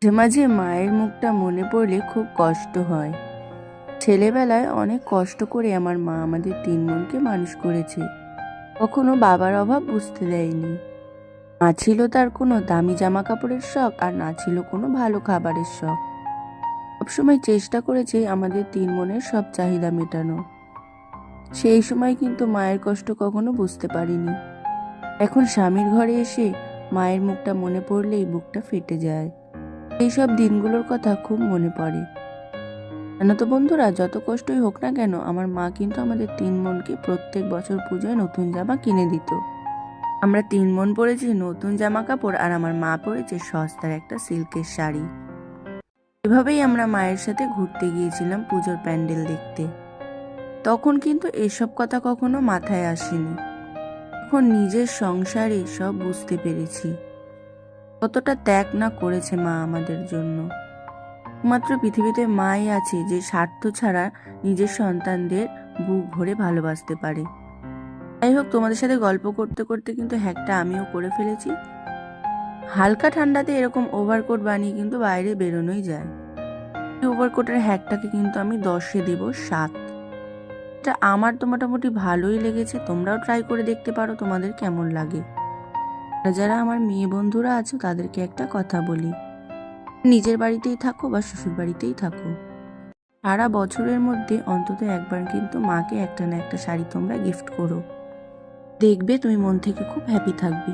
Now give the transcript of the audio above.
মাঝে মাঝে মায়ের মুখটা মনে পড়লে খুব কষ্ট হয়। ছেলেবেলায় অনেক কষ্ট করে আমার মা আমাদের তিন বোনকে মানুষ করেছে। কখনো বাবার অভাব বুঝতে দেয়নি। না ছিল তার কোনো দামি জামা কাপড়ের শখ, আর না ছিল কোনো ভালো খাবারের শখ। সবসময় চেষ্টা করেছে আমাদের তিন বোনের সব চাহিদা মেটানো। সেই সময় কিন্তু মায়ের কষ্ট কখনো বুঝতে পারিনি। এখন স্বামীর ঘরে এসে মায়ের মুখটা মনে পড়লেই বুকটা ফেটে যায়। এইসব দিনগুলোর কথা খুব মনে পড়ে। জানো তো বন্ধুরা, যত কষ্টই হোক না কেন, আমার মা কিন্তু আমাদের তিন বোনকে প্রত্যেক বছর পুজোয় নতুন জামা কিনে দিত। আমরা তিন বোন পরেছি নতুন জামা কাপড়, আর আমার মা পরেছে সস্তার একটা সিল্কের শাড়ি। এভাবেই আমরা মায়ের সাথে ঘুরতে গিয়েছিলাম পুজোর প্যান্ডেল দেখতে। তখন কিন্তু এসব কথা কখনো মাথায় আসেনি। এখন নিজের সংসারে সব বুঝতে পেরেছি, কতটা ত্যাগ না করেছে মা আমাদের জন্য। মাত্র পৃথিবীতে মাই আছে যে স্বার্থ ছাড়া নিজের সন্তানদের বুক ভরে ভালোবাসতে পারে। যাই হোক, তোমাদের সাথে গল্প করতে করতে কিন্তু হ্যাকটা আমিও করে ফেলেছি। হালকা ঠান্ডাতে এরকম ওভারকোট বানিয়ে কিন্তু বাইরে বেরোনোই যায়। এই ওভারকোটের হ্যাকটাকে কিন্তু আমি 10-এ দেব 7। এটা আমার তো মোটামুটি ভালোই লেগেছে, তোমরাও ট্রাই করে দেখতে পারো তোমাদের কেমন লাগে। আর যারা আমার মেয়ে বন্ধুরা আছো তাদেরকে একটা কথা বলি, নিজের বাড়িতেই থাকো বা শ্বশুর বাড়িতেই থাকো, সারা বছরের মধ্যে অন্তত একবার কিন্তু মাকে একটা না একটা শাড়ি তোমরা গিফট করো। দেখবে তুমি মন থেকে খুব হ্যাপি থাকবে।